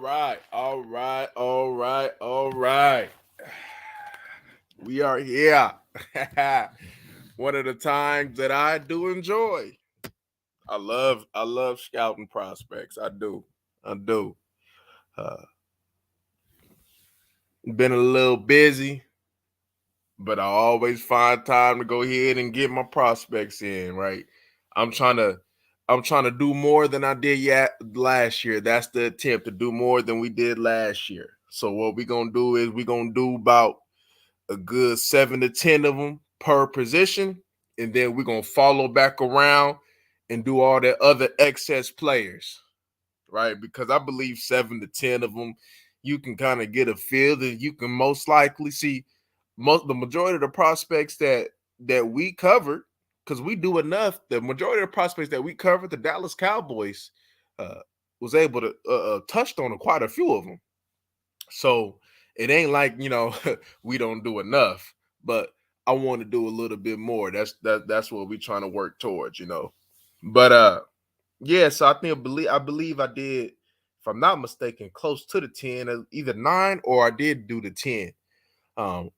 All right. We are here. One of the times that I do enjoy. I love scouting prospects. I do. I do. Uh, been a little busy, but I always find time to go ahead and get my prospects in, right? I'm trying to I'm trying to do more than I did yet last year. That's the attempt to do more than we did last year. So what we're gonna do is we're gonna do about a good 7 to 10 of them per position, and then we're gonna follow back around and do all the other excess players, right? Because I believe 7 to 10 of them, you can kind of get a feel that you can most likely see the majority of the prospects that we covered, because we do enough. The majority of the prospects that we covered, the Dallas Cowboys uh, was able to touched on quite a few of them. So it ain't like we don't do enough, but I want to do a little bit more. That's what we're trying to work towards. But yeah, so I believe I did, if I'm not mistaken, close to the 10, either 9 or I did do the 10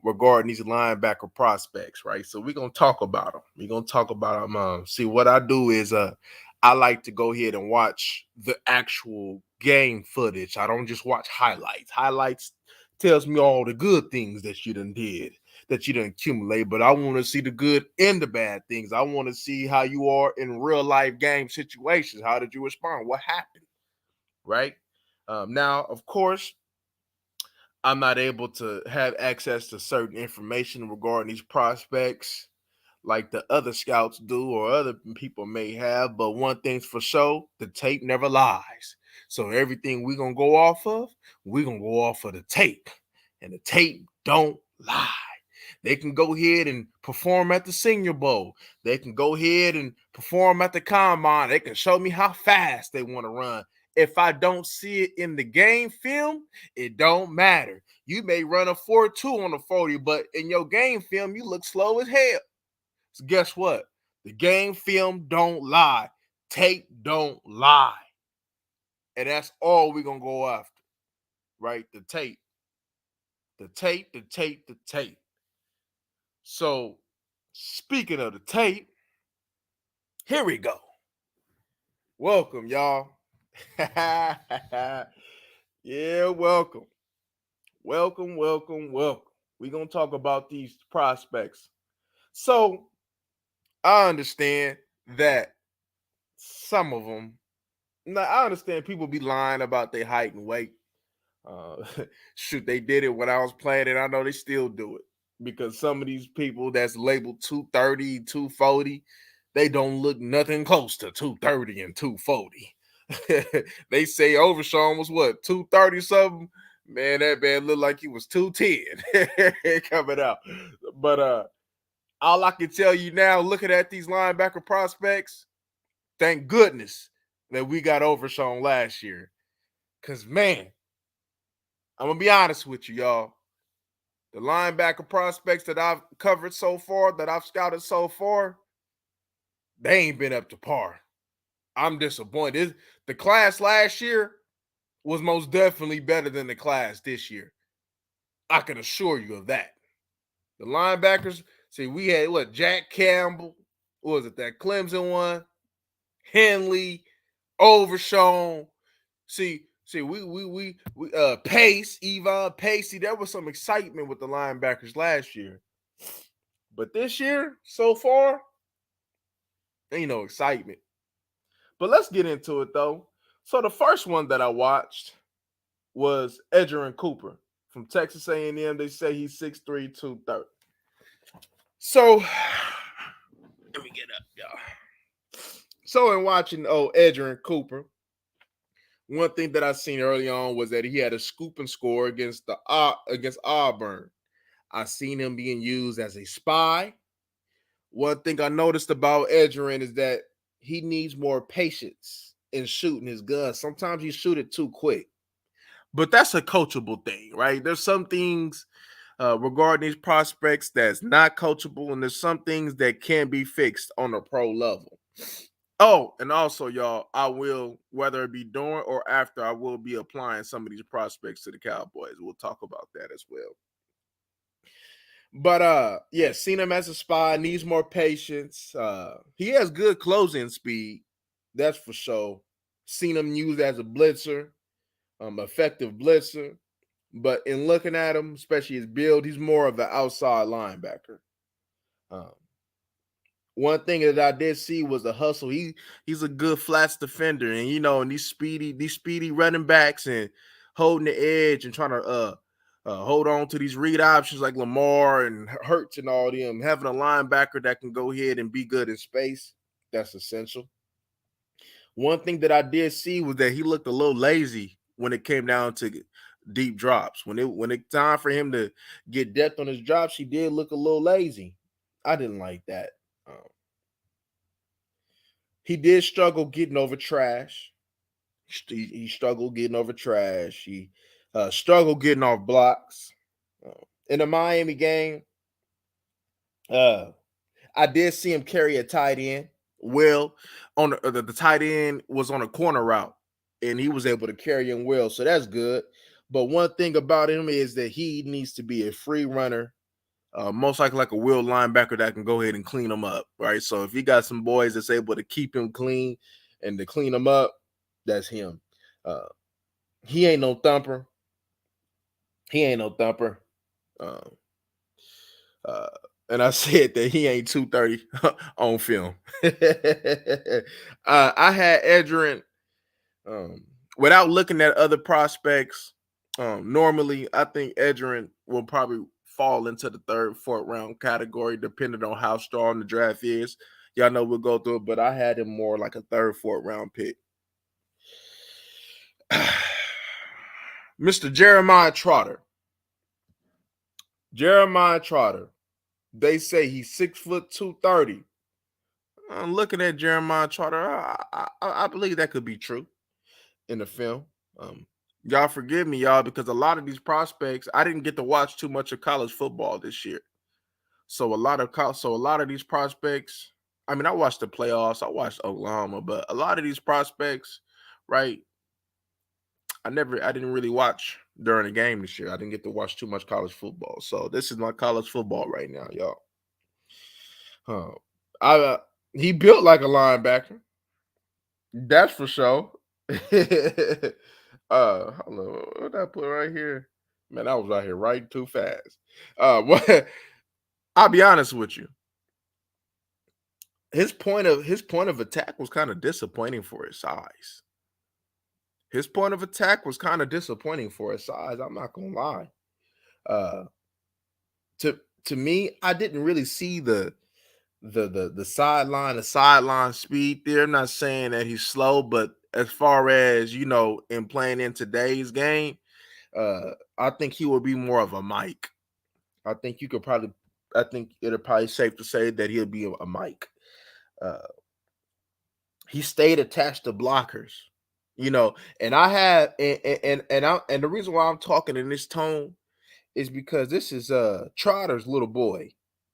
regarding these linebacker prospects, right? So we're gonna talk about them. We're gonna talk about them. See, what I do is I like to go ahead and watch the actual game footage. I don't just watch highlights. Highlights tells me all the good things that you done did, that you done accumulate, but I want to see the good and the bad things. I want to see how you are in real life game situations. How did you respond? What happened? Right? Now, of course, I'm not able to have access to certain information regarding these prospects like the other scouts do or other people may have. But one thing's for sure, the tape never lies. So everything we're going to go off of, we're going to go off of the tape. And the tape don't lie. They can go ahead and perform at the Senior Bowl. They can go ahead and perform at the Combine. They can show me how fast they want to run. If I don't see it in the game film, it don't matter. You may run a 4.2 on the 40, but in your game film, you look slow as hell. So guess what? The game film don't lie. Tape don't lie. And that's all we're going to go after, right? The tape. The tape, the tape, the tape. So, speaking of the tape, here we go. Welcome, y'all. Yeah, welcome. Welcome, welcome, welcome. We're going to talk about these prospects. So, I understand that some of them, now I understand people be lying about their height and weight. Uh, shoot, they did it when I was playing, and I know they still do it because some of these people that's labeled 230, 240, they don't look nothing close to 230 and 240. They say Overshawn was what, 230 something? Man, that man looked like he was 210 coming out. But all I can tell you now, looking at these linebacker prospects, thank goodness that we got Overshawn last year. Cause man, I'm gonna be honest with you, y'all. The linebacker prospects that I've covered so far, that I've scouted so far, they ain't been up to par. I'm disappointed. The class last year was most definitely better than the class this year. I can assure you of that. The linebackers, see, we had what, Jack Campbell, what was it, that Clemson one? Henley, Overshawn. See, we Pace, Yvonne Pacey. There was some excitement with the linebackers last year. But this year, so far, ain't no excitement. But let's get into it though. So the first one that I watched was Edgerrin Cooper from Texas A&M. They say he's 6'3", 230. So let me get up, y'all. So in watching Edgerrin Cooper, one thing that I seen early on was that he had a scoop and score against Auburn. I seen him being used as a spy. One thing I noticed about Edgerrin is that he needs more patience in shooting his gun. Sometimes you shoot it too quick, but that's a coachable thing, right? There's some things regarding these prospects that's not coachable, and there's some things that can be fixed on a pro level. Oh, and also, y'all, I will, whether it be during or after, I will be applying some of these prospects to the Cowboys. We'll talk about that as well. But yeah, seen him as a spy, needs more patience. He has good closing speed, that's for sure. Seen him used as a blitzer, effective blitzer. But in looking at him, especially his build, he's more of an outside linebacker. Um, One thing that I did see was the hustle. He's a good flats defender, and and these speedy running backs and holding the edge and trying to hold on to these read options like Lamar and Hurts and all them. Having a linebacker that can go ahead and be good in space, that's essential. One thing that I did see was that he looked a little lazy when it came down to deep drops. When it time for him to get depth on his drops, he did look a little lazy. I didn't like that. Um, he did struggle getting over trash. He struggled getting over trash. He struggled getting off blocks. Uh, in the Miami game, uh, I did see him carry a tight end. Well, on the tight end was on a corner route, and he was able to carry him well, so that's good. But one thing about him is that he needs to be a free runner, most likely like a will linebacker that can go ahead and clean him up, right? So if you got some boys that's able to keep him clean and to clean him up, that's him. Uh, he ain't no thumper. He ain't no thumper. Um, uh, and I said that he ain't 230 on film. I had Edgerrin um, without looking at other prospects. Normally, I think Edgerrin will probably fall into the third, fourth round category, depending on how strong the draft is. Y'all know we'll go through it, but I had him more like a third, fourth round pick. Mr. Jeremiah Trotter. Jeremiah Trotter. They say he's 6', 230. I'm looking at Jeremiah Trotter. I believe that could be true in the film. Um, y'all forgive me, y'all, because a lot of these prospects, I didn't get to watch too much of college football this year. So a lot of these prospects, I mean, I watched the playoffs, I watched Oklahoma, but a lot of these prospects, right? I didn't really watch during the game this year. I didn't get to watch too much college football. So this is my college football right now, y'all. Uh, I He built like a linebacker. That's for sure. Hold on, what did I put right here? Man, I was out here writing too fast. What? I'll be honest with you. His point of attack was kind of disappointing for his size. His point of attack was kind of disappointing for his size. I'm not gonna lie. Uh, to to me, I didn't really see the sideline speed there. I'm not saying that he's slow, but as far as in playing in today's game, I think he will be more of a Mike. I think you could probably I think it'll probably safe to say that he'll be a Mike. Uh, he stayed attached to blockers, and I have and the reason why I'm talking in this tone is because this is Trotter's little boy.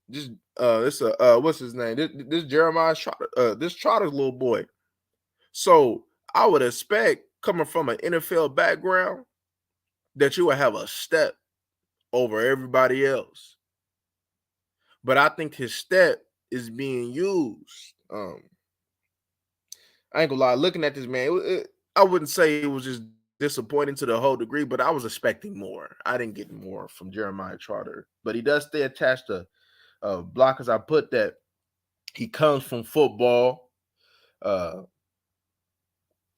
Just this what's his name? This Jeremiah Trotter, this Trotter's little boy. So I would expect coming from an NFL background that you would have a step over everybody else. But I think his step is being used. I ain't gonna lie, looking at this man, I wouldn't say it was just disappointing to the whole degree, but I was expecting more. I didn't get more from Jeremiah Trotter, but he does stay attached to blockers. I put that he comes from football. Uh,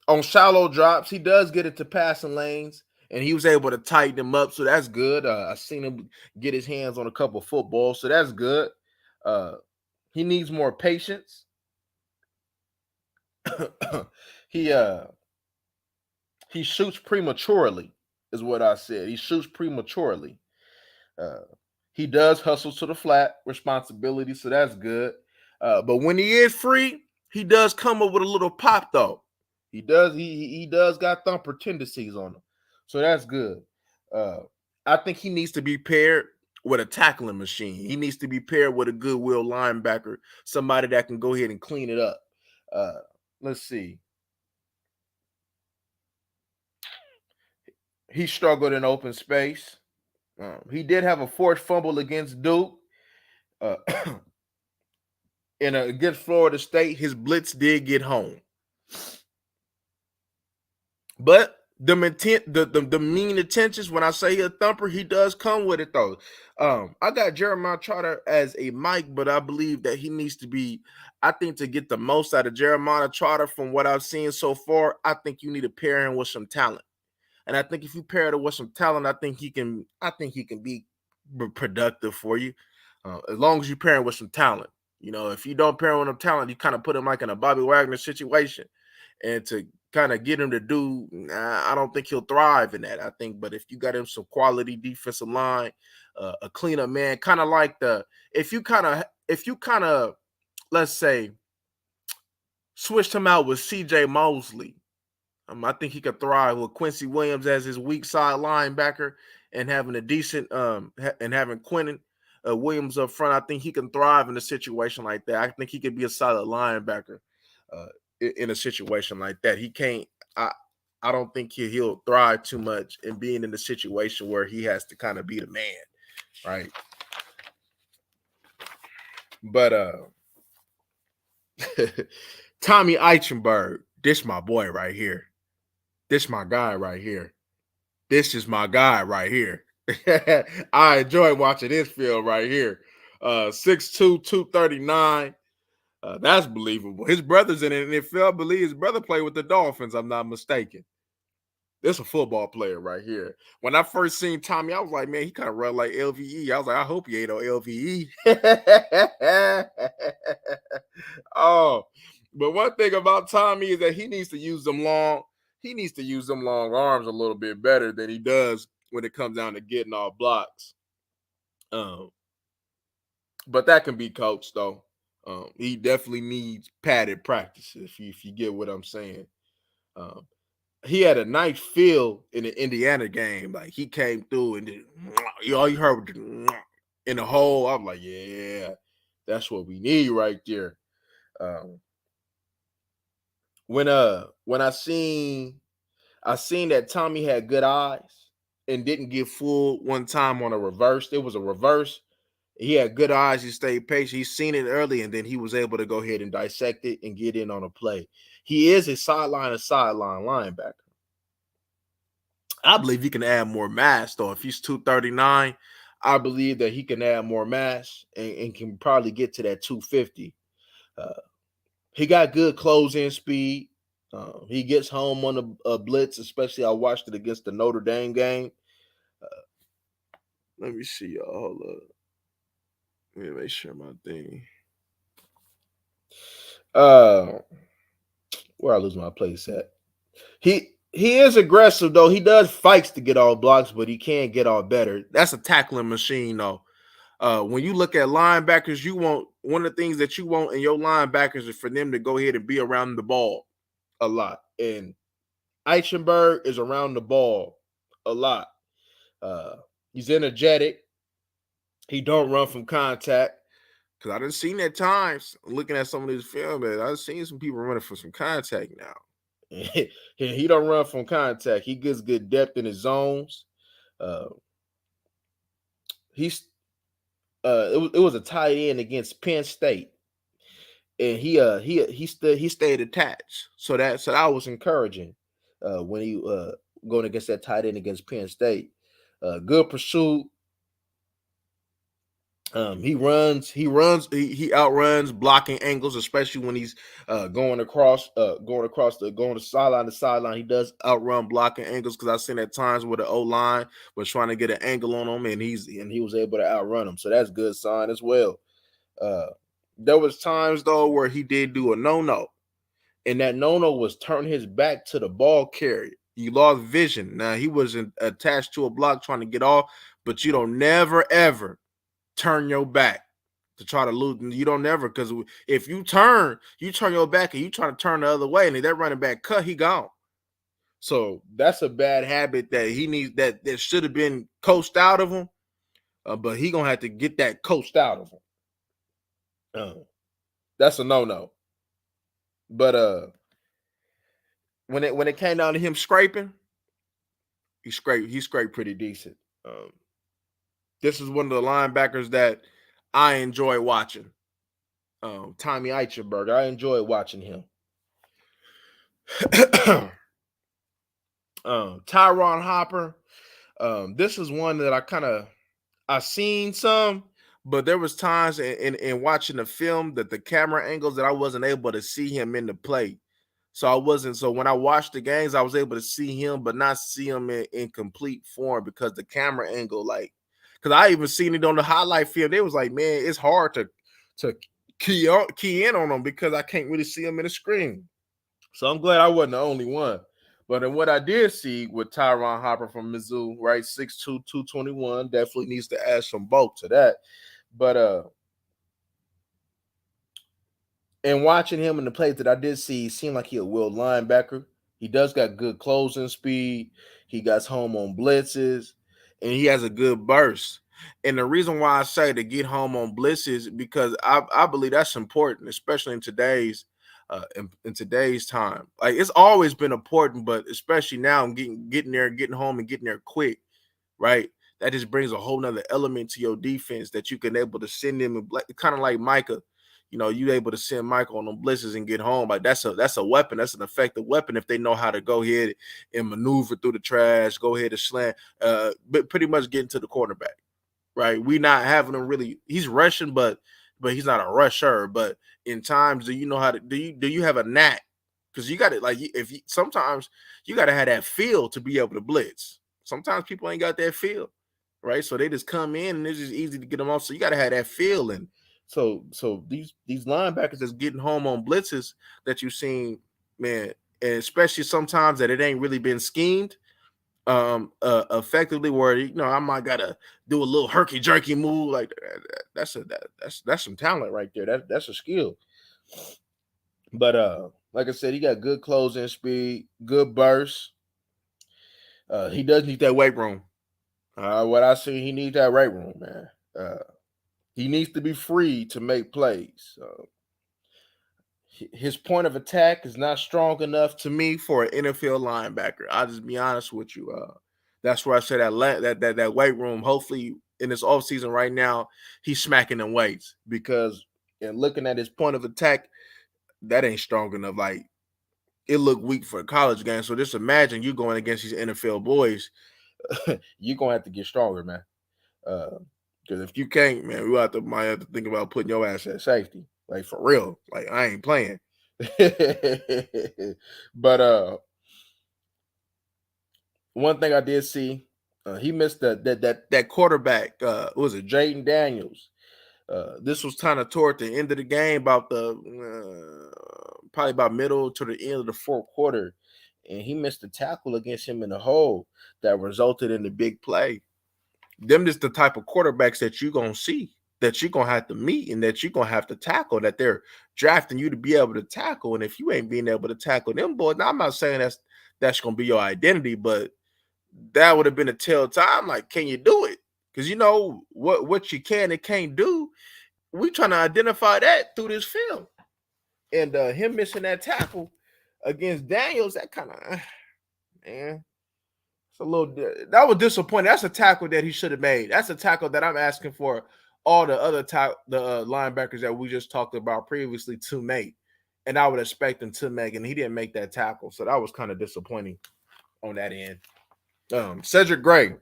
on shallow drops, he does get into passing lanes, and he was able to tighten them up, so that's good. I seen him get his hands on a couple footballs, so that's good. Uh, he needs more patience. he uh he shoots prematurely, is what I said. He shoots prematurely. Uh, he does hustle to the flat responsibility, so that's good. But when he is free, he does come up with a little pop though. He does got thumper tendencies on him, so that's good. Uh, I think he needs to be paired with a tackling machine. He needs to be paired with a goodwill linebacker, somebody that can go ahead and clean it up. Uh, let's see. He struggled in open space. He did have a forced fumble against Duke. Uh, against Florida State, his blitz did get home. But the mean intentions, when I say he a thumper, he does come with it though. I got Jeremiah Trotter as a Mike, but I believe that he needs to be. I think to get the most out of Jeremiah Trotter from what I've seen so far, I think you need to pair him with some talent. And I think if you pair it with some talent, I think he can. I think he can be productive for you, as long as you pair him with some talent. You know, if you don't pair him with talent, you kind of put him like in a Bobby Wagner situation, and to kind of get him to do, I don't think he'll thrive in that. I think, but if you got him some quality defensive line, a cleanup man, kind of like if you kind of, let's say, switched him out with C.J. Mosley. I think he could thrive with Quincy Williams as his weak side linebacker and having a decent and having Quentin Williams up front. I think he can thrive in a situation like that. I think he could be a solid linebacker uh, in a situation like that. He can't. I don't think he'll thrive too much in being in the situation where he has to kind of be the man, right? But Tommy Eichenberg, this my boy right here. This my guy right here. This is my guy right here. I enjoy watching this film right here. 6'2", 239. That's believable. His brother's in it, and if I believe his brother played with the Dolphins, I'm not mistaken. This is a football player right here. When I first seen Tommy, I was like, man, he kind of run like LVE. I was like, I hope he ain't on LVE. Oh, but one thing about Tommy is that he needs to use them long. He needs to use them long arms a little bit better than he does when it comes down to getting off blocks. Um, but that can be coached though. He definitely needs padded practice if you get what I'm saying. Um, he had a nice feel in the Indiana game. Like he came through and then, all you heard in the hole. I'm like, yeah, that's what we need right there. Um, when I seen that Tommy had good eyes and didn't get fooled one time on a reverse. It was a reverse. He had good eyes. He stayed patient. He seen it early, and then he was able to go ahead and dissect it and get in on a play. He is a sideline linebacker. I believe he can add more mass, though. If he's 239, I believe that he can add more mass and can probably get to that 250. Uh, he got good close-in speed. He gets home on a blitz, especially I watched it against the Notre Dame game. Uh, let me see, y'all. Hold up. Let me make sure my thing. Uh, where I lose my place at? He is aggressive though. He does fights to get all blocks, but he can get all better. That's a tackling machine though. When you look at linebackers, you want one of the things that you want in your linebackers is for them to go ahead and be around the ball a lot. And Eichenberg is around the ball a lot. Uh, he's energetic. He don't run from contact. Cause I done seen at times looking at some of this film, man, I've seen some people running for some contact now. He don't run from contact. He gets good depth in his zones. Uh, he's it was a tight end against Penn State, and he stayed attached. So that was encouraging when he going against that tight end against Penn State. Good pursuit. He outruns blocking angles, especially when he's going to sideline to sideline. He does outrun blocking angles because I've seen at times where the O line was trying to get an angle on him, and he was able to outrun him. So that's a good sign as well. Uh, there was times though where he did do a no, and that no was turn his back to the ball carrier. He lost vision. Now he wasn't attached to a block trying to get off, but you don't never ever turn your back to try to lose. You don't never, because if you turn your back and you try to turn the other way, and if that running back cut, he gone. So that's a bad habit that he needs, that should have been coached out of him, but he gonna have to get that coached out of him. That's a no. But when it came down to him scraping, he scraped pretty decent. Um, this is one of the linebackers that I enjoy watching. Tommy Eichenberg, I enjoy watching him. Tyron Hopper. This is one that I seen some, but there was times in watching the film that the camera angles that I wasn't able to see him in the play. So I wasn't so when I watched the games, I was able to see him, but not see him in complete form because the camera angle, like, because I even seen it on the highlight film. They was like, man, it's hard to key in on him because I can't really see him in the screen. So I'm glad I wasn't the only one. But in what I did see with Tyron Hopper from Mizzou, right, 6'2", 221, definitely needs to add some bulk to that. But and watching him in the plays that I did see, he seemed like he a will linebacker. He does got good closing speed. He got home on blitzes, and he has a good burst. And the reason why I say to get home on blitzes because I believe that's important, especially in today's time. Like it's always been important, but especially now, getting there, getting home, and getting there quick, right? That just brings a whole nother element to your defense that you can able to send them, kind of like Micah. You able to send Michael on them blitzes and get home. Like that's a weapon. That's an effective weapon if they know how to go ahead and maneuver through the trash, go ahead and slant, but pretty much getting to the quarterback. Right? We not having him really. He's rushing, but he's not a rusher. But in times, do you know how to do you have a knack? Because you got it. Like if you, sometimes you got to have that feel to be able to blitz. Sometimes people ain't got that feel, right? So they just come in and it's just easy to get them off. So you got to have that feel. And so these linebackers that's getting home on blitzes that you've seen, man, and especially sometimes that it ain't really been schemed effectively where I might gotta do a little herky jerky move like that's some talent right there. That's a skill. But like I said, he got good closing speed, good burst. He does need that weight room. What I see, he needs that weight room, man. He needs to be free to make plays. His point of attack is not strong enough to me for an NFL linebacker. I'll just be honest with you. That's where I say that weight room. Hopefully, in this offseason right now, he's smacking them weights because and looking at his point of attack, that ain't strong enough. Like it looked weak for a college game. So just imagine you going against these NFL boys. You're gonna have to get stronger, man. Because if you can't, man, might have to think about putting your ass at safety. Like for real. Like I ain't playing. But one thing I did see, he missed that quarterback. Was it Jaden Daniels? This was kind of toward the end of the game, about the probably about middle to the end of the fourth quarter, and he missed a tackle against him in the hole that resulted in the big play. Them is the type of quarterbacks that you're gonna see, that you're gonna have to meet, and that you're gonna have to tackle, that they're drafting you to be able to tackle. And if you ain't being able to tackle them boys, now I'm not saying that's gonna be your identity, but that would have been a tell time. Like, can you do it? Because you know what you can and can't do. We trying to identify that through this film. And him missing that tackle against Daniels, that kind of man, it's a little that was disappointing. That's a tackle that he should have made. That's a tackle that I'm asking for all the other linebackers that we just talked about previously to make, and I would expect him to make, and he didn't make that tackle, so that was kind of disappointing on that end. Cedric Gray,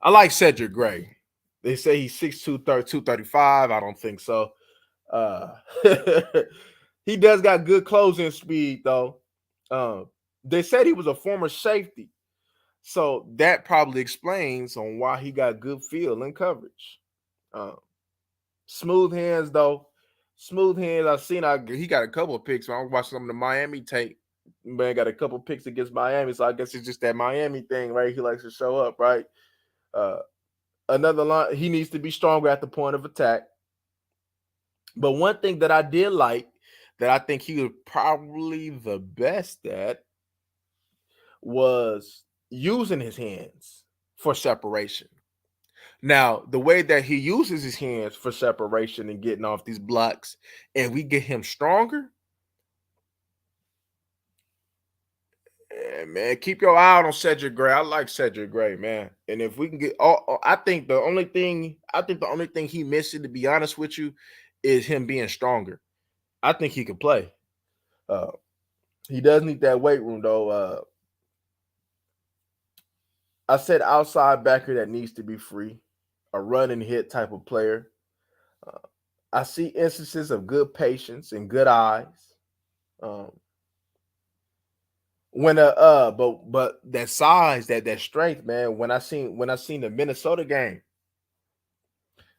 I like Cedric Gray. They say he's 6'2", 235. I don't think so. Uh, he does got good closing speed though. They said he was a former safety, so that probably explains on why he got good feel and coverage. Uh, Smooth hands though. Smooth hands. He got a couple of picks. I was watching some of the Miami tape. Man got a couple of picks against Miami, so I guess it's just that Miami thing, right? He likes to show up, right? Uh, Another line, he needs to be stronger at the point of attack. But one thing that I did like, that I think he was probably the best at, was using his hands for separation. Now, the way that he uses his hands for separation and getting off these blocks, and we get him stronger, man, keep your eye out on Cedric Gray. I like Cedric Gray, man. And if we can get, I think the only thing he missing, to be honest with you, is him being stronger. I think he could play. Uh, he does need that weight room though. I said outside backer that needs to be free, a run and hit type of player. Uh, I see instances of good patience and good eyes. Um, but that size, that strength, man. When I seen the Minnesota game,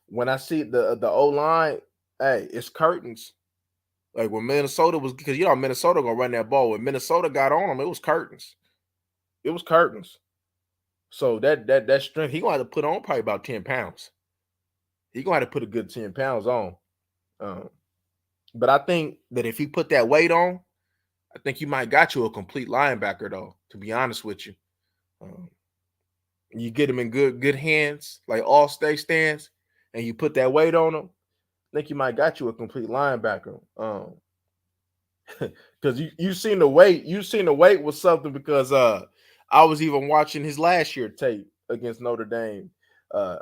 when I see the O line, hey, it's curtains. Like when Minnesota was, because Minnesota gonna run that ball. When Minnesota got on them, it was curtains. It was curtains. So that strength, he gonna have to put on probably about 10 pounds. He gonna have to put a good 10 pounds on. Um, but I think that if he put that weight on, I think you might got you a complete linebacker though. To be honest with you, um, you get him in good hands, like all stay stands, and you put that weight on him. I think you might got you a complete linebacker. Because you seen the weight was something, because I was even watching his last year tape against Notre Dame.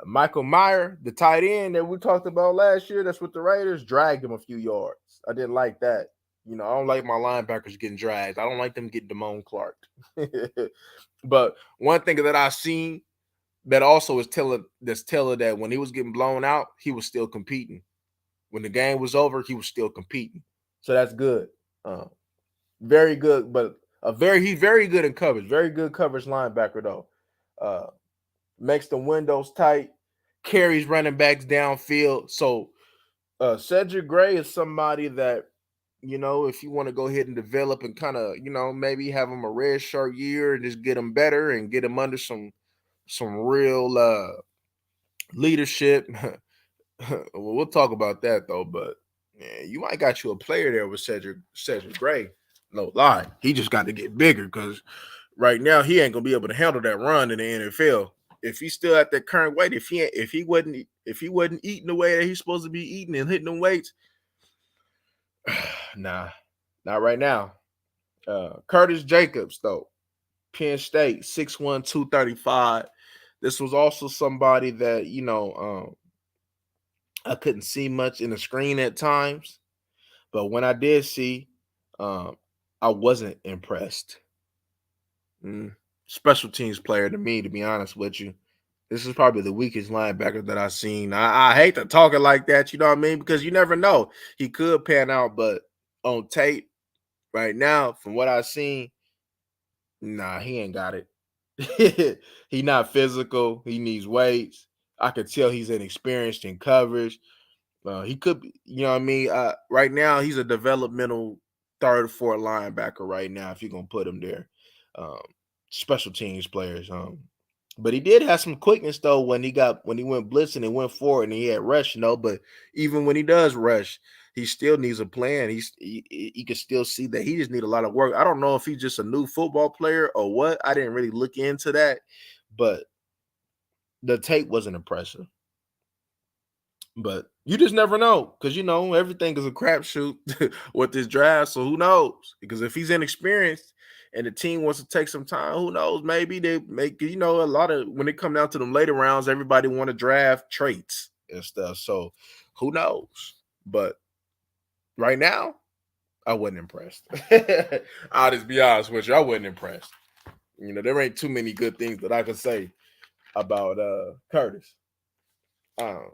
Michael Meyer, the tight end that we talked about last year, that's with the Raiders, dragged him a few yards. I didn't like that. I don't like my linebackers getting dragged. I don't like them getting Damone Clark. But one thing that I seen that also is telling that when he was getting blown out, he was still competing. When the game was over, he was still competing. So that's good. Uh, Very good, but he's very good in coverage. Very good coverage linebacker though. Uh, Makes the windows tight, carries running backs downfield. So Cedric Gray is somebody that, if you want to go ahead and develop and kind of, maybe have him a red shirt year and just get him better and get him under some real leadership. Well, we'll talk about that though, but yeah, you might got you a player there with Cedric Gray. No lie, he just got to get bigger, because right now he ain't gonna be able to handle that run in the NFL. If he's still at that current weight, if he wasn't eating the way that he's supposed to be eating and hitting them weights, nah, not right now. Curtis Jacobs though, Penn State, 6'1", 235. This was also somebody that I couldn't see much in the screen at times, but when I did see, um, I wasn't impressed. Special teams player to me, to be honest with you. This is probably the weakest linebacker that I've seen. I hate to talk it like that, you know what I mean? Because you never know. He could pan out, but on tape right now, from what I've seen, nah, he ain't got it. He not physical. He needs weights. I could tell he's inexperienced in coverage. He could be, you know what I mean? Right now, he's a developmental third, fourth linebacker right now, if you're going to put him there. Um, Special teams players. But he did have some quickness, though, when he went blitzing and went forward and he had rush, but even when he does rush, he still needs a plan. He can still see that he just need a lot of work. I don't know if he's just a new football player or what. I didn't really look into that, but the tape wasn't impressive. But you just never know, because everything is a crapshoot with this draft. So who knows? Because if he's inexperienced and the team wants to take some time, who knows? Maybe they make a lot of, when it come down to them later rounds, everybody want to draft traits and stuff. So who knows? But right now, I wasn't impressed. I'll just be honest with you, I wasn't impressed. There ain't too many good things that I could say about Curtis. Um,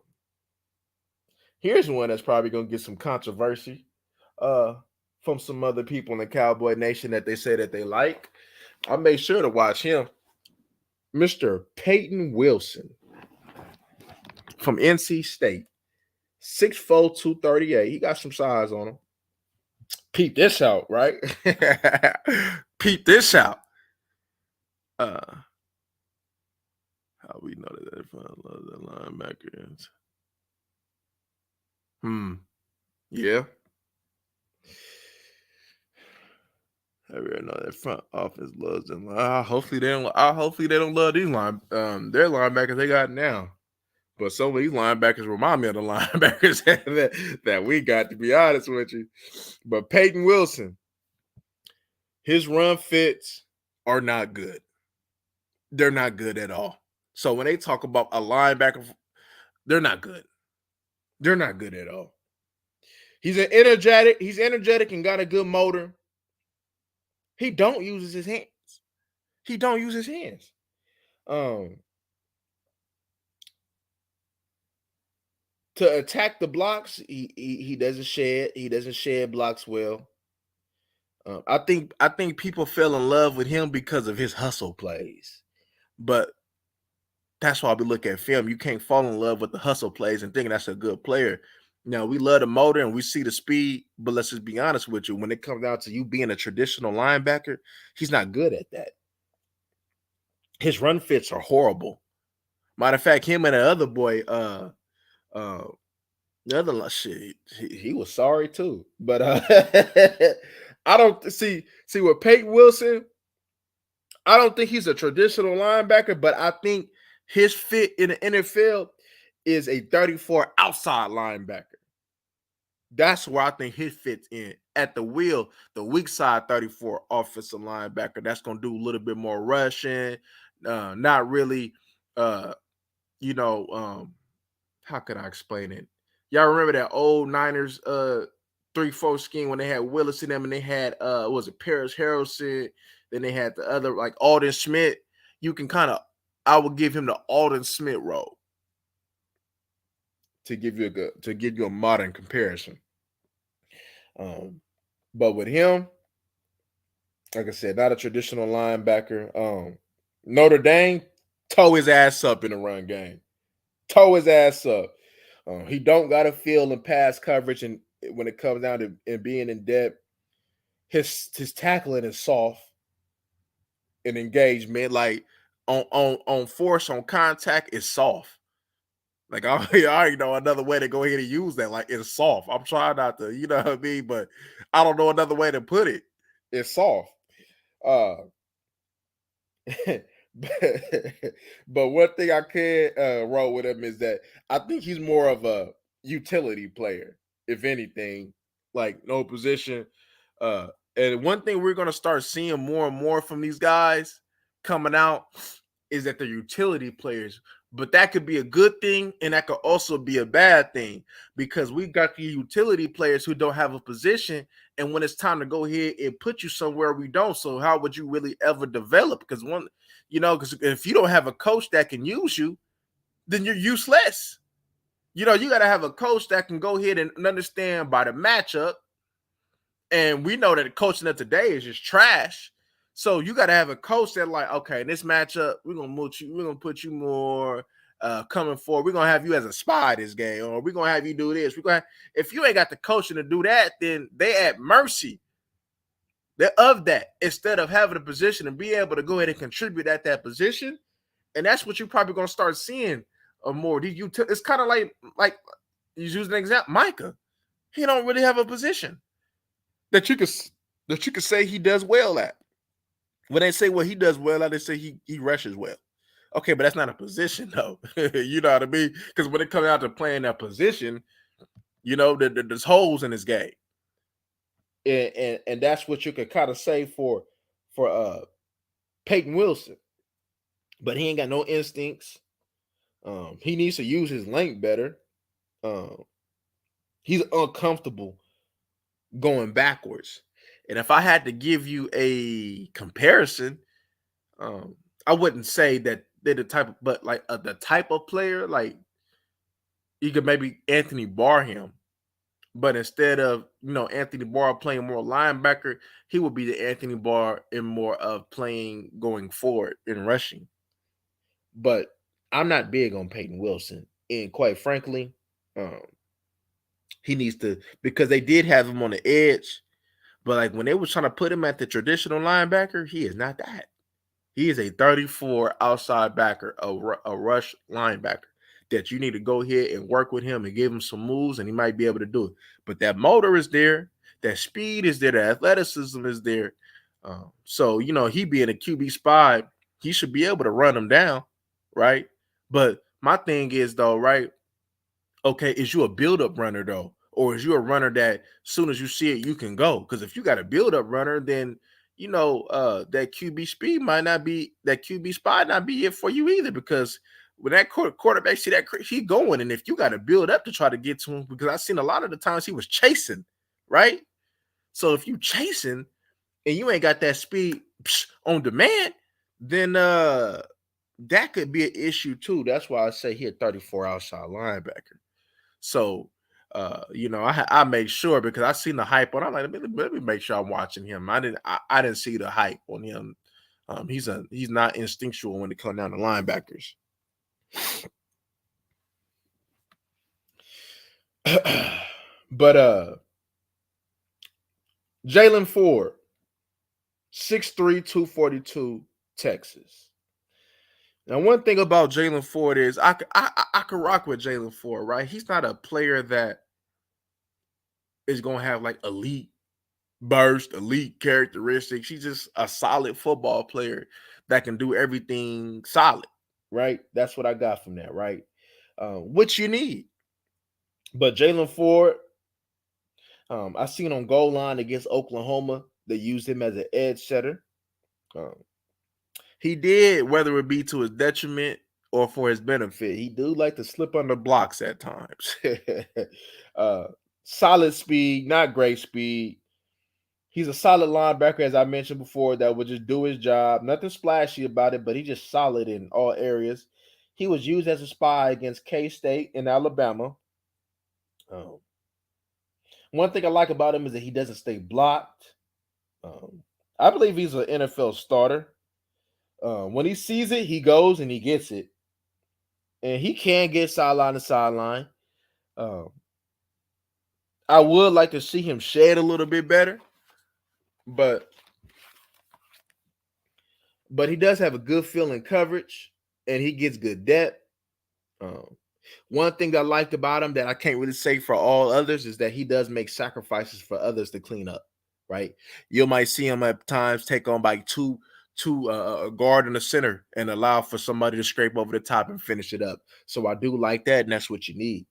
Here's one that's probably gonna get some controversy uh from some other people in the Cowboy Nation that they say that they like. I made sure to watch him. Mr. Peyton Wilson from NC State. 6'4", 238. He got some size on him. Peep this out, right? Peep this out. How we know that if I love the linebackers. Yeah. I really know that front office loves them. Hopefully they don't. Hopefully they don't love these their linebackers they got now. But some of these linebackers remind me of the linebackers that we got. To be honest with you, but Peyton Wilson, his run fits are not good. They're not good at all. So when they talk about a linebacker, they're not good. They're not good at all. He's energetic and got a good motor. He don't use his hands. He don't use his hands. Um, to attack the blocks, he doesn't shed. He doesn't shed blocks well. I think people fell in love with him because of his hustle plays, but that's why we look at film. You can't fall in love with the hustle plays and think that's a good player. Now we love the motor and we see the speed, but let's just be honest with you. When it comes down to you being a traditional linebacker, he's not good at that. His run fits are horrible. Matter of fact, him and the other boy, uh, the other shit, he was sorry too. But I don't see with Peyton Wilson. I don't think he's a traditional linebacker, but I think his fit in the NFL is a 34 outside linebacker. That's where I think his fits in. At the wheel, the weak side 34 offensive linebacker. That's gonna do a little bit more rushing, not really uh, you know, how could I explain it? Y'all remember that old Niners 3-4 scheme when they had Willis in them and they had was it Paris Harrelson, then they had the other like Alden Smith. You can kind of I would give him the Alden Smith role to give you a modern comparison. Um, but with him, like I said, not a traditional linebacker. Notre Dame toe his ass up in the run game. Toe his ass up. He don't got a feel in pass coverage, and when it comes down to and being in depth, his tackling is soft and engagement. Like on force on contact is soft. Like I already know another way to go ahead and use that. Like it's soft. I'm trying not to, you know what I mean, but I don't know another way to put it. It's soft. Uh, but, but one thing I can roll with him is that I think he's more of a utility player, if anything, like no position. Uh, and one thing we're gonna start seeing more and more from these guys coming out is that they're utility players. But that could be a good thing, and that could also be a bad thing because we got the utility players who don't have a position, and when it's time to go ahead and put you somewhere we don't, so how would you really ever develop? Because because if you don't have a coach that can use you, then you're useless. You got to have a coach that can go ahead and understand by the matchup, and we know that the coaching of today is just trash. So you got to have a coach that like, okay, in this matchup, we're gonna put you more coming forward. We're gonna have you as a spy this game, or we're gonna have you do this. If you ain't got the coaching to do that, then they at mercy of that instead of having a position and be able to go ahead and contribute at that position. And that's what you're probably gonna start seeing more. It's kind of like you use an example, Micah. He don't really have a position that you could say he does well at. When they say what he does well at, they say he rushes well. Okay, but that's not a position though. You know what I mean? Because when it comes out to playing that position, there's holes in his game, and that's what you could kind of say for Peyton Wilson. But he ain't got no instincts. He needs to use his length better. Um, he's uncomfortable going backwards. And if I had to give you a comparison, I wouldn't say that they're the type of, but like the type of player, like you could maybe Anthony Barr him, but instead of Anthony Barr playing more linebacker, he would be the Anthony Barr in more of playing going forward and rushing. But I'm not big on Peyton Wilson, and quite frankly, um, he needs to because they did have him on the edge, but like when they was trying to put him at the traditional linebacker, he is not that. He is a 34 outside backer, a rush linebacker that you need to go ahead and work with him and give him some moves, and he might be able to do it. But that motor is there, that speed is there, the athleticism is there. So he being a QB spy, he should be able to run them down, right? But my thing is though, right? Okay, is you a build-up runner though, or is you a runner that as soon as you see it, you can go? Because if you got a build-up runner, then that QB speed might not be that QB spot not be it for you either because when that quarterback see that he going and if you got to build up to try to get to him because I've seen a lot of the times he was chasing, right? So if you chasing and you ain't got that speed on demand, then that could be an issue too. That's why I say he a 34 outside linebacker. So I make sure because I seen the hype on. I'm like, let me make sure I'm watching him. I didn't see the hype on him. He's not instinctual when it comes down to linebackers. But Jalen Ford, 6'3", 242, Texas. Now, one thing about Jalen Ford is I could rock with Jalen Ford, right? He's not a player that is gonna have like elite burst, elite characteristics. He's just a solid football player that can do everything solid, right? That's what I got from that, right? Which you need. But Jalen Ford, I seen on goal line against Oklahoma, they used him as an edge setter. Um, he did, whether it be to his detriment or for his benefit, he do like to slip under blocks at times. uh, Solid speed, not great speed. He's a solid linebacker, as I mentioned before, that would just do his job. Nothing splashy about it, but he's just solid in all areas. He was used as a spy against K-State in Alabama. Um, One thing I like about him is that he doesn't stay blocked. Um, I believe he's an NFL starter. When he sees it, he goes and he gets it. And he can get sideline to sideline. Um, I would like to see him shed a little bit better, but he does have a good feeling coverage and he gets good depth. Um, One thing I liked about him that I can't really say for all others is that he does make sacrifices for others to clean up. Right, you might see him at times take on like a guard in the center and allow for somebody to scrape over the top and finish it up. So I do like that, and that's what you need,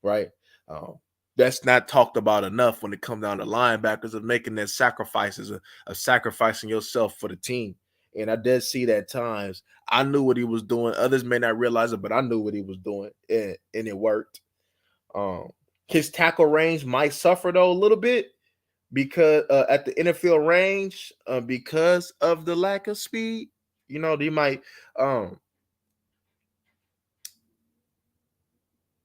right? Um, that's not talked about enough when it comes down to linebackers of making their sacrifices of sacrificing yourself for the team. And I did see that at times. I knew what he was doing. Others may not realize it, but I knew what he was doing, and it worked. Um, his tackle range might suffer though a little bit because at the NFL range, because of the lack of speed. They might.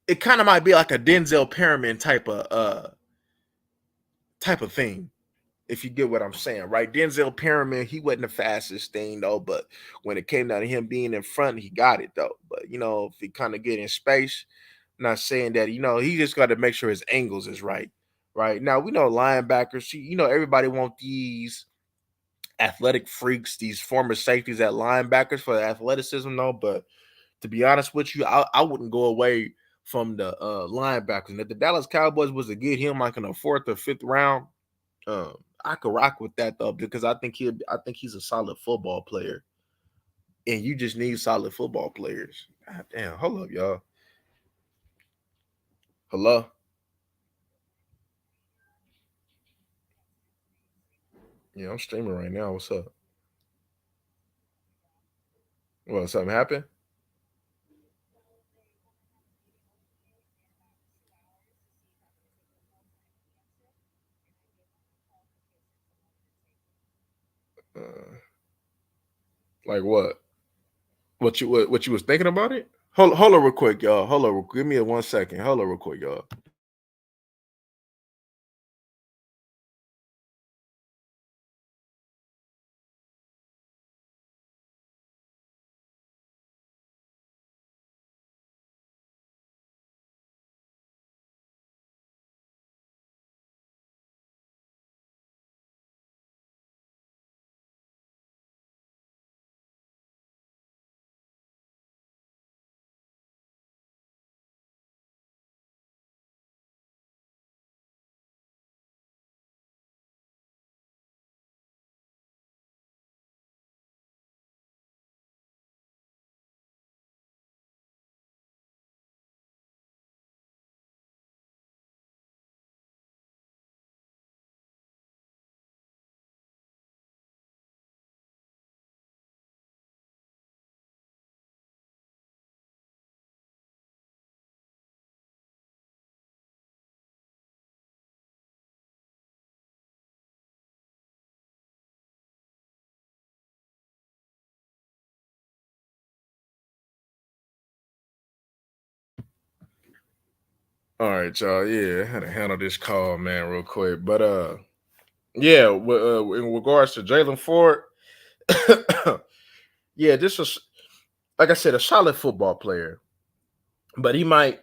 It kind of might be like a Denzel Perriman type of thing, if you get what I'm saying, right? Denzel Perriman, he wasn't the fastest thing though, but when it came down to him being in front, he got it though. But if he kind of get in space, not saying that he just got to make sure his angles is right. Right now, we know linebackers. Everybody want these athletic freaks, these former safeties at linebackers for the athleticism, though. But to be honest with you, I wouldn't go away from the linebackers. And if the Dallas Cowboys was to get him like in the fourth or fifth round, um, I could rock with that though because I think he's a solid football player, and you just need solid football players. God damn, hold up, y'all. Hello, yeah, I'm streaming right now. What's up? Well, something happened? Uh, like what? What you was thinking about it? Hold on real quick, y'all. Hold on, give me a 1 second. Hold on real quick, y'all. All right, y'all. Yeah, I had to handle this call, man, real quick. But yeah, in regards to Jalen Ford, yeah, this was like I said, a solid football player. But he might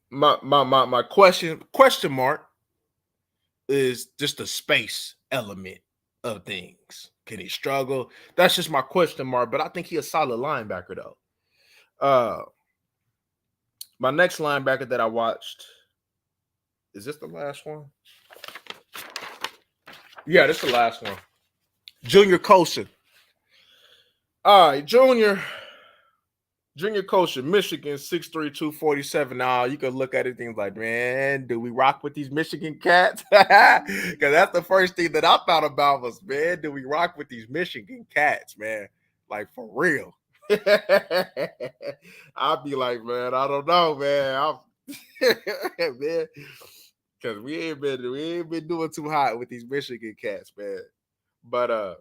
my question mark is just the space element of things. Can he struggle? That's just my question mark. But I think he's a solid linebacker though. My next linebacker that I watched, is this the last one? Yeah, this is the last one. Junior Colson. All right, Junior Colson, Michigan, 6'3", 247. Now you can look at it, things like, man, do we rock with these Michigan cats? Because that's the first thing that I thought about was, man, do we rock with these Michigan cats, man? Like for real. I'd be like, man, I don't know, man. Man, because we ain't been doing too hot with these Michigan cats, man. But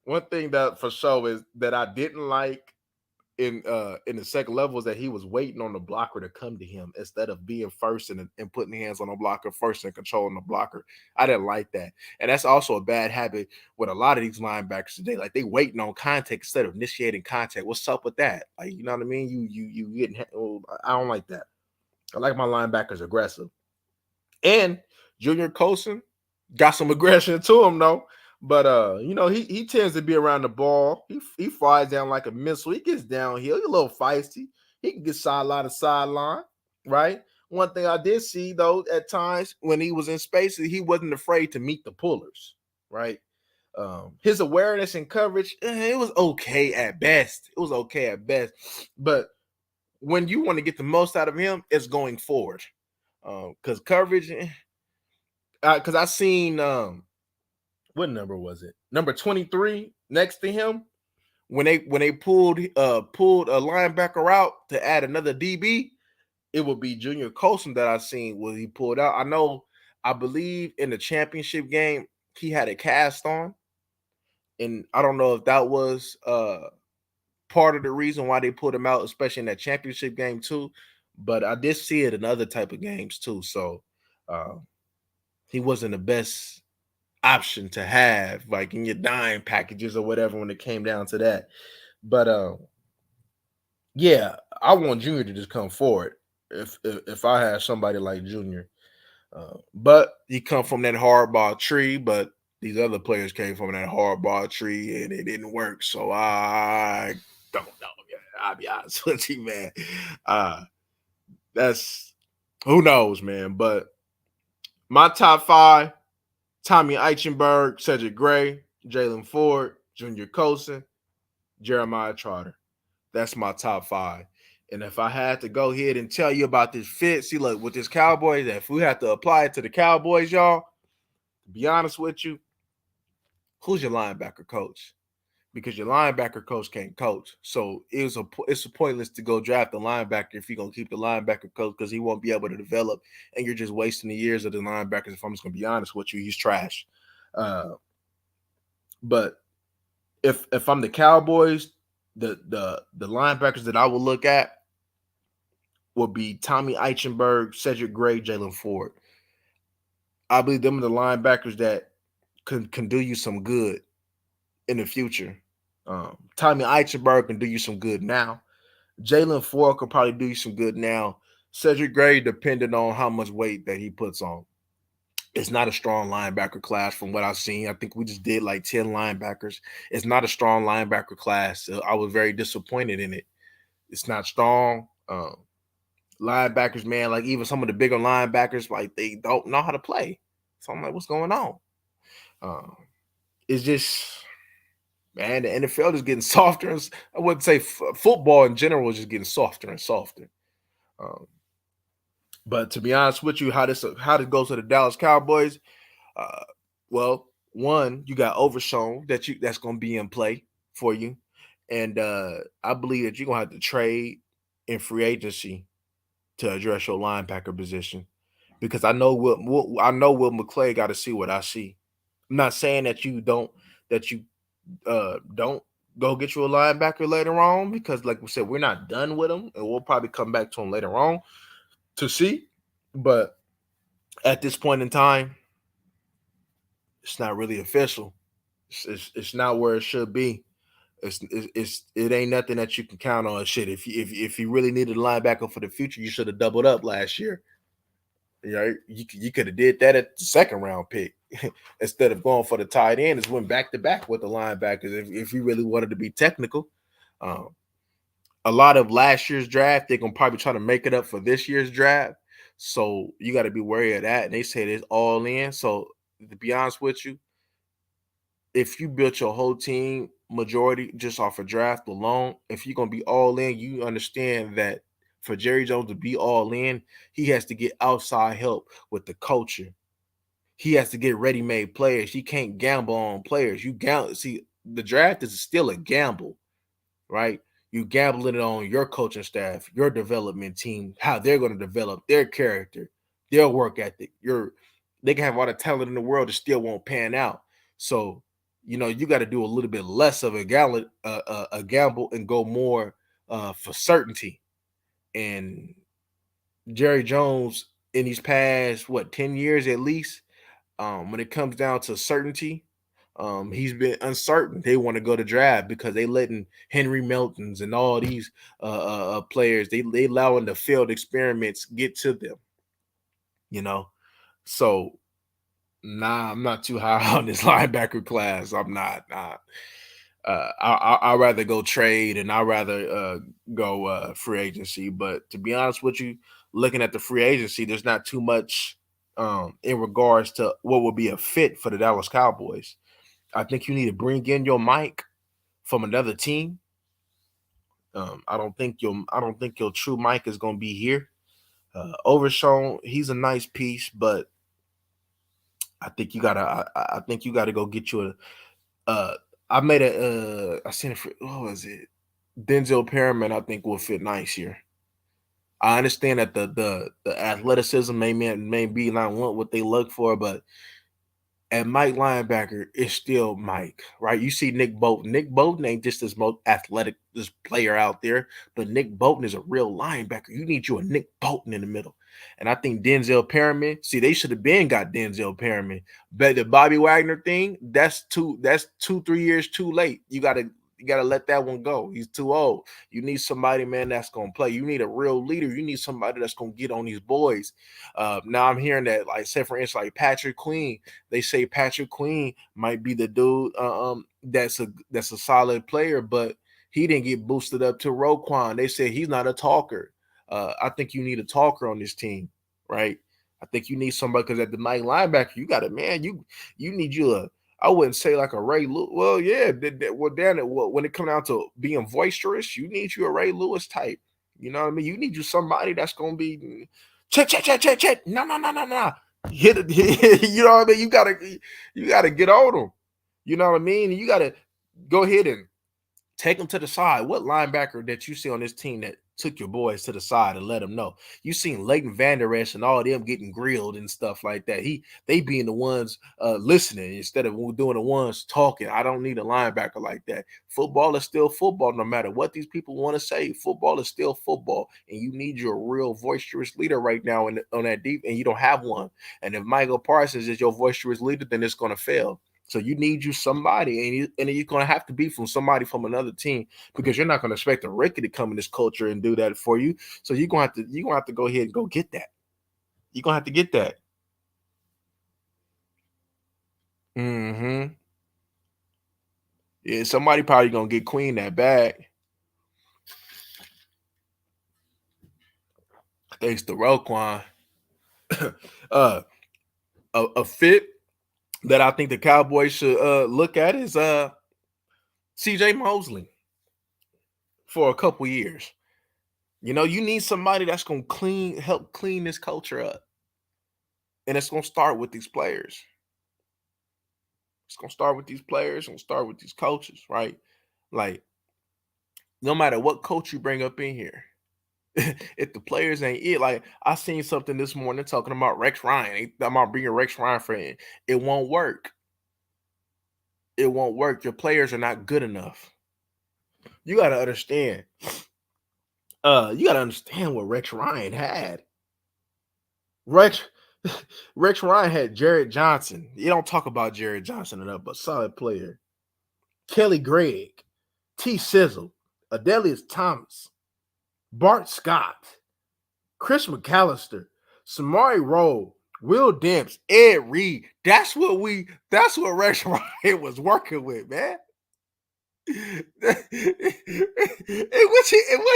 one thing that for sure is that I didn't like in the second level is that he was waiting on the blocker to come to him instead of being first and putting hands on the blocker first and controlling the blocker. I didn't like that. And that's also a bad habit with a lot of these linebackers today. Like they waiting on contact instead of initiating contact. What's up with that? Like, you know what I mean? You getting I don't like that. I like my linebackers aggressive. And Junior Colson got some aggression to him though. But he tends to be around the ball. He flies down like a missile. He gets downhill. He's a little feisty. He can get sideline to sideline, right? One thing I did see though at times when he was in space, he wasn't afraid to meet the pullers, right? His awareness and coverage, it was okay at best. It was okay at best. But when you want to get the most out of him, it's going forward. Because coverage, because I seen what number was it? Number 23 next to him when they pulled a linebacker out to add another DB, it would be Junior Colson that I seen was he pulled out. I believe in the championship game he had a cast on, and I don't know if that was part of the reason why they pulled him out, especially in that championship game too. But I did see it in other type of games too. So uh, he wasn't the best option to have, like in your dime packages or whatever, when it came down to that. But yeah, I want Junior to just come forward if I had somebody like Junior. But he come from that hardball tree, but these other players came from that hardball tree and it didn't work. So I don't know. I'll be honest with you, man. Uh that's who knows, man. But my top five: Tommy Eichenberg, Cedric Gray, Jalen Ford, Junior Colson, Jeremiah Trotter. That's my top five. And if I had to go ahead and tell you about this fit, see, look, with this Cowboys, if we have to apply it to the Cowboys, y'all, to be honest with you, who's your linebacker coach? Because your linebacker coach can't coach. So it's pointless to go draft a linebacker if you're gonna keep the linebacker coach because he won't be able to develop, and you're just wasting the years of the linebackers. If I'm just gonna be honest with you, he's trash. Uh, but if I'm the Cowboys, the linebackers that I will look at will be Tommy Eichenberg, Cedric Gray, Jalen Ford. I believe them are the linebackers that can do you some good in the future. Tommy Eichenberg can do you some good now. Jalen Ford could probably do you some good now. Cedric Gray, depending on how much weight that he puts on. It's not a strong linebacker class from what I've seen. I think we just did like 10 linebackers. It's not a strong linebacker class. I was very disappointed in it. It's not strong. Linebackers, man, like even some of the bigger linebackers, like they don't know how to play. So I'm like, what's going on? Um, it's just, man, the NFL is getting softer. I wouldn't say football in general is just getting softer and softer. Um, but to be honest with you, how this goes to the Dallas Cowboys? Uh, well, one, you got Overshown that's going to be in play for you, and I believe that you're going to have to trade in free agency to address your linebacker position because I know Will McClay got to see what I see. I'm not saying that you don't go get you a linebacker later on because, like we said, we're not done with him, and we'll probably come back to him later on. to see. But at this point in time, it's not really official. It's not where it should be. It ain't nothing that you can count on. Shit, if you really needed a linebacker for the future, you should have doubled up last year. You could have did that at the second round pick instead of going for the tight end. It's went back to back with the linebackers. If you really wanted to be technical, um, a lot of last year's draft they're gonna probably try to make it up for this year's draft. So you got to be wary of that. And they said it's all in. So to be honest with you, if you built your whole team majority just off a draft alone, if you're gonna be all in, you understand that for Jerry Jones to be all in, he has to get outside help with the culture. He has to get ready-made players. He can't gamble on players. You gamble. See, the draft is still a gamble, right? You gambling it on your coaching staff, your development team, how they're going to develop their character, their work ethic. They can have all the talent in the world, it still won't pan out. So, you got to do a little bit less of a gamble, and go more for certainty. And Jerry Jones, in these past 10 years at least, when it comes down to certainty, he's been uncertain. They want to go to draft because they letting Henry Meltons and all these players, they allowing the failed experiments get to them, you know. So nah, I'm not too high on this linebacker class. I'm not. Nah. I'd rather go trade, and I'd rather go free agency. But to be honest with you, looking at the free agency, there's not too much in regards to what would be a fit for the Dallas Cowboys. I think you need to bring in your Mike from another team. I don't think your true Mike is going to be here. Overshown, he's a nice piece, but I think you gotta go get you a. I made I seen it for, what was it? Denzel Perriman, I think will fit nice here. I understand that the athleticism may be not what they look for, but at Mike linebacker is still Mike, right? You see Nick Bolton. Nick Bolton ain't just this most athletic this player out there, but Nick Bolton is a real linebacker. You need you a Nick Bolton in the middle. And I think Denzel Perriman, see, they should have been got Denzel Perriman. But the Bobby Wagner thing, that's 2-3 years too late. You gotta let that one go. He's too old. You need somebody, man, that's gonna play. You need a real leader. You need somebody that's gonna get on these boys. Now I'm hearing that, like, say for instance, like Patrick Queen. They say Patrick Queen might be the dude that's a solid player, but he didn't get boosted up to Roquan. They said he's not a talker. I think you need a talker on this team, right? I think you need somebody, because at the night linebacker, you got a man. You need you a. I wouldn't say like a Ray Lewis. Well, yeah. Well, Dan, when it comes down to being boisterous, you need you a Ray Lewis type. You know what I mean? You need you somebody that's gonna be check, check, check, check, check. No, no, no, no, no. Hit it. You know what I mean? You gotta get on them. You know what I mean? You gotta go ahead and take them to the side. What linebacker that you see on this team that took your boys to the side and let them know? You seen Leighton Vander Esch and all them getting grilled and stuff like that. They being the ones listening instead of doing the ones talking. I don't need a linebacker like that. Football is still football, no matter what these people want to say. Football is still football, and you need your real boisterous leader right now on that deep, and you don't have one. And if Michael Parsons is your boisterous leader, then it's going to fail. So you need you somebody, and you're gonna have to be from somebody from another team, because you're not gonna expect a rookie to come in this culture and do that for you. So you're gonna have to go ahead and go get that. You're gonna have to get that. Mm-hmm. Yeah, somebody probably gonna get Queen that bag. Thanks to Roquan. uh, a fit that I think the Cowboys should look at is CJ Mosley for a couple years. You need somebody that's gonna help clean this culture up. And it's gonna start with these players. It's gonna start with these players, it's gonna start with these coaches, right? Like, no matter what coach you bring up in here, if the players ain't it, like I seen something this morning talking about Rex Ryan. They talking about bringing Rex Ryan for it won't work. It won't work. Your players are not good enough. You gotta understand. You gotta understand what Rex Ryan had. Rex Rex Ryan had Jared Johnson. You don't talk about Jared Johnson enough, but solid player. Kelly Gregg, T. Sizzle, Adelius Thomas, Bart Scott, Chris McAllister, Samari Rowe, Will Demps, Ed Reed. That's what Rex Ryan was working with, man. And what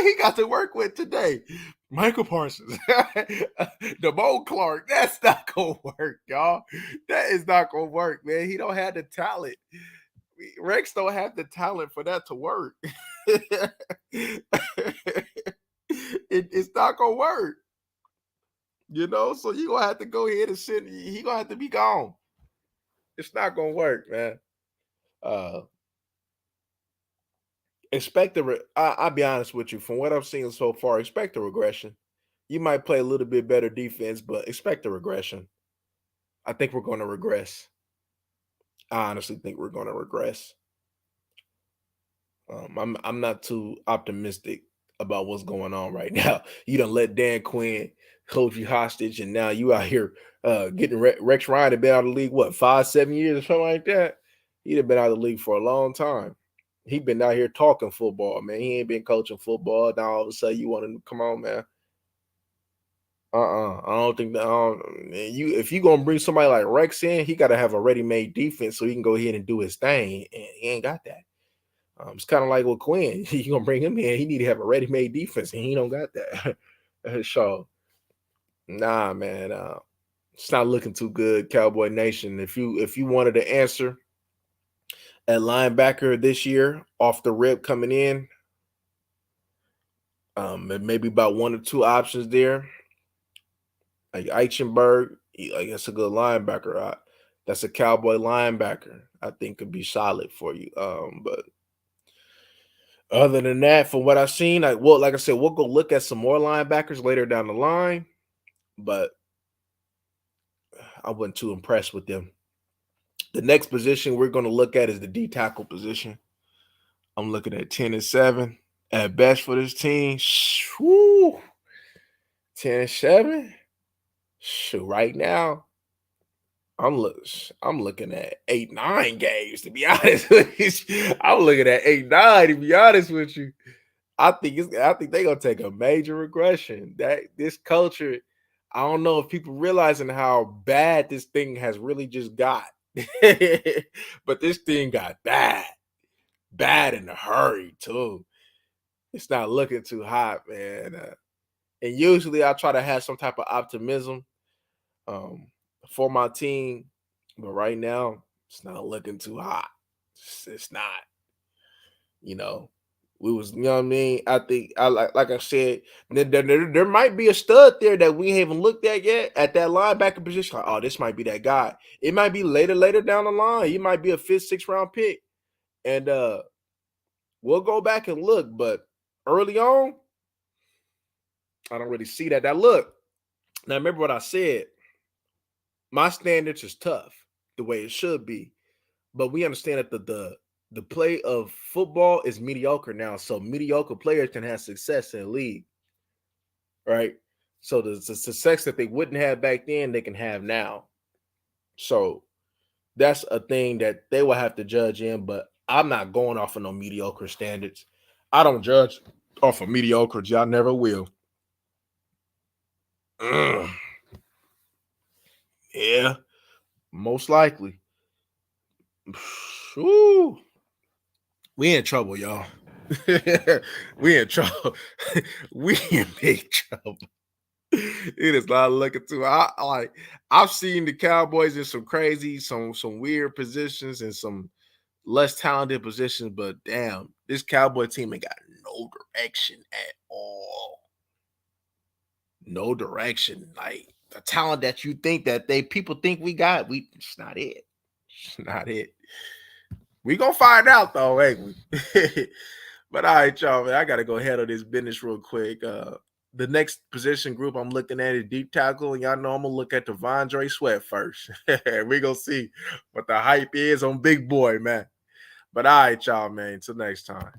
he got to work with today? Michael Parsons, Damone Clark. That's not gonna work, y'all. That is not gonna work, man. He don't have the talent. Rex don't have the talent for that to work. It's not gonna work, So you gonna have to go ahead and sit. He gonna have to be gone. It's not gonna work, man. Uh, I'll be honest with you. From what I've seen so far, expect a regression. You might play a little bit better defense, but expect a regression. I think we're going to regress. I honestly think we're going to regress. I'm not too optimistic about what's going on right now. You done let Dan Quinn hold you hostage, and now you out here getting Rex Ryan had been out of the league, what, 5-7 years or something like that? He'd have been out of the league for a long time. He been out here talking football, man. He ain't been coaching football. Now all of a sudden you want to come on, man. I don't think that. If you gonna bring somebody like Rex in, he got to have a ready-made defense so he can go ahead and do his thing, and he ain't got that. It's kind of like with Quinn. You gonna bring him in, he need to have a ready-made defense, and he don't got that. So, nah, man, it's not looking too good, Cowboy Nation. If you wanted to answer at linebacker this year off the rip coming in, maybe about one or two options there. Like Eichenberg, like that's a good linebacker. That's a Cowboy linebacker. I think could be solid for you. But other than that, from what I've seen, like I said, we'll go look at some more linebackers later down the line. But I wasn't too impressed with them. The next position we're going to look at is the D tackle position. I'm looking at 10-7 at best for this team. Whew, 10-7. Shoot, right now, I'm looking at 8-9 games, to be honest with you. I'm looking at 8-9, to be honest with you. I think they're gonna take a major regression. That this culture, I don't know if people realizing how bad this thing has really just got. But this thing got bad in a hurry too. It's not looking too hot, man. And usually I try to have some type of optimism um, for my team, but right now it's not looking too hot. It's not. You know, we was, you know what I mean. I think I like I said, there might be a stud there that we haven't looked at yet at that linebacker position. Like, oh, this might be that guy. It might be later down the line. He might be a 5th, 6th round pick, and we'll go back and look. But early on, I don't really see that. Now look, now remember what I said. My standards is tough, the way it should be, but we understand that the play of football is mediocre now, so mediocre players can have success in the league, right? So the success that they wouldn't have back then, they can have now. So that's a thing that they will have to judge in, but I'm not going off of no mediocre standards. I don't judge off of mediocre. I never will. Ugh. Yeah, most likely. Ooh, we in trouble, y'all. We in trouble. We in big trouble. It is not looking too. I've seen the Cowboys in some crazy, some weird positions and some less talented positions, but damn, this Cowboy team ain't got no direction at all. No direction. Like the talent that you think that people think we got, it's not it. It's not it. We gonna find out though, ain't we? But all right, y'all, man, I gotta go handle this business real quick. The next position group I'm looking at is deep tackle, and y'all know I'm gonna look at Devondre Sweat first. We gonna see what the hype is on Big Boy, man. But all right, y'all, man. Until next time.